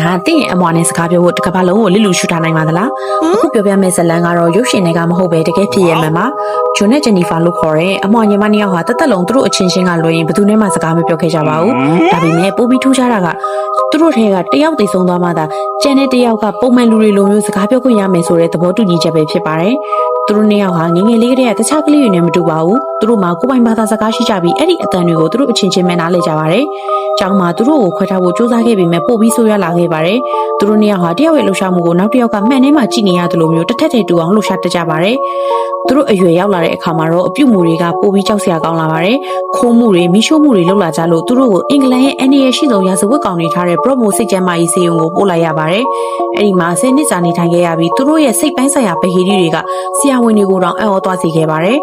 ဟာတင်းရဲ့အမွာနဲ့စကားပြောဖို့တကဘာလုံးကိုလစ်လူရှူထားနိုင်ပါသလားအခုပြောပြမယ့်ဇလန်ကတော့ရုပ်ရှင်တွေကမဟုတ်ပဲတကယ်ဖြစ်ရမှန်ပါဂျွန်နဲ့ဂျန်နီဖာလို့ခေါ်တဲ့အမွာညီမနှစ်ယောက်ဟာတက်လုံးသူတို့အချင်းချင်းကလွှဲရင်ဘယ်သူနဲ့မှစကားမပြောခဲ့ကြပါဘူးဒါပေမဲ့ပိုပြီးထူးခြားတာကသူတို့ထဲကတယောက်တည်ဆုံးသွားမှသာကျန်တဲ့တယောက်ကပုံမှန်လူတွေလိုမျိုးစကားပြောခွင့်ရမယ်ဆိုတဲ့သဘောတူညီချက်ပဲဖြစ်ပါတယ်သူတို့နှစ်ယောက်ဟာငငယ်လေးကတည်းကတခြားကလေးတွေနဲ့မတူပါဘူးသူတို့မှာကိုယ်ပိုင်ဘာသာစကားရှိကြပြီးအဲ့ဒီအတန်တွေကိုသူတို့အချင်းချင်းပဲနားလည်ကြပါတယ်ကျောင်းမှာသူတို့ကိုခွဲထားဖို့စူးစမ်းခဲ့ပေမဲ့ပို့ပြီးဆိုးရွားလာခဲ့ပါတယ်သူတို့နှစ်ယောက်ဟာတယောက်ရဲ့လှူရှာမှုကိုနောက်တစ်ယောက်ကမှန်ထဲမှာကြည်နေရတယ်လို့မျိုးတစ်ထက်တည်းတူအောင်လှူရှာတတ်ကြပါတယ်သူတို့အရွယ်ရောက်လာတဲ့အခါမှာတော့အပြုတ်မှုတွေကပိုပြီးကြောက်စရာကောင်းလာပါတယ်ခိုးမှုတွေမိရှို့မှုတွေလုပ်လာကြလို့သူတို့ကိုအင်္ဂလန်ရဲ့အန်ဒီရဲ့ရှိဆုံးရာဇဝတ်ကောင်တွေထားတဲ့ Bromo စိတ်ကျမ်းမာရေးစေယုံကိုပို့လိုက်ရပါတယ်အဲ့ဒီမှာ10နှစ်ကြာနေထိုင်ခဲ့ရပြီးသူတို့ရဲ့စိတ်ပိုင်းဆိုင်ရာဗဟိရီတွေကဆရာဝန်တွေကိုတောင်အံ့ဩသွားစေခဲ့ပါတယ်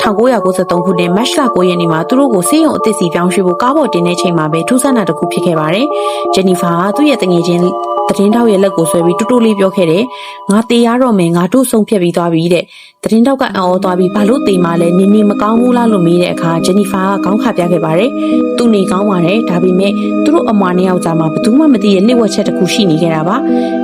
1993ခုနှစ်မတ်လ9ရက်နေ့မှာသူတို့ကိုစေယုံအသစ်စီပြောင်းရွှေ့ဖို့ကားပေါ်တင်တဲ့ချိန်မှာပဲထူးဆန်းတာတစ်ခုဖြစ်ခဲ့ပါတယ်ဂျန်နီဖာကသူ့ရဲ့တငယ်ချင်းသတင်းတောက်ရဲ့လက်ကိုဆွဲပြီးတူတူလေးပြောခဲ့တယ်ငါတေးရတော့မယ်ငါတို့ဆုံးဖြတ်ပြီးသွားပြီတဲ့သတင်းတောက်ကအံ့ဩသွားပြီးဘာလို့တေးမှလဲနင်းနေမကောင်းဘူးလားလို့မေးတဲ့အခါဂျန်နီဖာကခေါင်းခါပြခဲ့ပါတယ်သူနေကောင်းပါတယ်ဒါပေမဲ့သူတို့အမွာနှစ်ယောက်ကြားမှာဘယ်သူမှမသိတဲ့နှိမ့်ဝှက်ချက်တစ်ခုရှိနေခဲ့တာပါ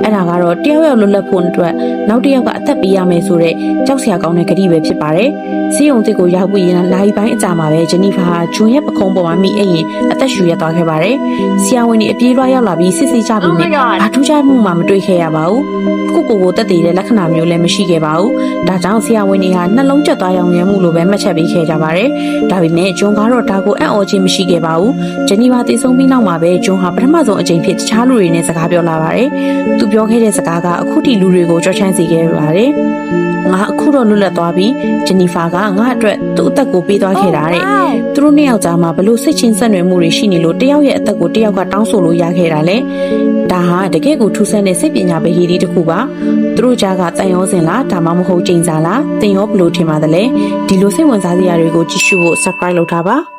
အဲ့ဒါကတော့တယောက်ယောက်လွတ်လပ်ဖို့အတွက်နောက်တစ်ယောက်ကအသက်ပေးရမယ်ဆိုတဲ့ကြောက်စရာကောင်းတဲ့ကတိပဲဖြစ်ပါတယ်စီယုံတစ်ကိုရောက်ပြီးရင်လာရီပိုင်းအကြာမှာပဲဂျန်နီဖာကဂျွန်ရဲ့ပခုံးပေါ်မှာမိအိမ်ရင်အသက်ရှူရသွားခဲ့ပါတယ်ဆရာဝန်ကြီးအပြေးလွှားရောက်လာပြီးစစ်ဆေးကြပြီးမြဘာထူးခြားမှုမှမတွေ့ခဲ့ရပါဘူးကိုတက်တည်တဲ့လက္ခဏာမျိုးလည်းမရှိခဲ့ပါဘူးဒါကြောင့်ဆရာဝန်တွေကနှလုံးကျက်သွားရောင်ရမ်းမှုလိုပဲမှတ်ချက်ပေးခဲ့ကြပါတယ်ဒါပေမဲ့ဂျွန်ကတော့ဒါကိုအံ့ဩခြင်းမရှိခဲ့ပါဘူးဂျနီဗာတည်ဆုံးပြီးနောက်မှာပဲဂျွန်ဟာပထမဆုံးအကြိမ်ဖြစ်တခြားလူတွေနဲ့စကားပြောလာပါတယ်သူပြောခဲ့တဲ့စကားကအခုထိလူတွေကိုကြောက်ချမ်းစေခဲ့ပါတယ်ငါအခုတော့လွတ်လပ်သွားပြီဂျနီဖာကငါအတွက်သူ့အသက်ကိုပေးသွားခဲ့တာတဲ့သူတို့နှစ်ယောက်ကြားမှာဘလို့စိတ်ချင်းဆက်နွယ်မှုတွေရှိနေလို့တယောက်ရဲ့အသက်ကိုတယောက်ကတောင်းဆိုလို့ရခဲ့တာလေဒါဟာတကယ့်ကိုထူးဆန်းတဲ့စိတ်ပညာပဲဟီဒီတစ်ခုပါသူတို့ကြားကတန်ရောစင်လားဒါမှမဟုတ်ကျိန်စာလားတင်ရောဘလို့ထင်ပါသလဲဒီလိုစိတ်ဝင်စားစရာတွေကိုကြည့်ရှုဖို့ subscribe လုပ်ထားပါ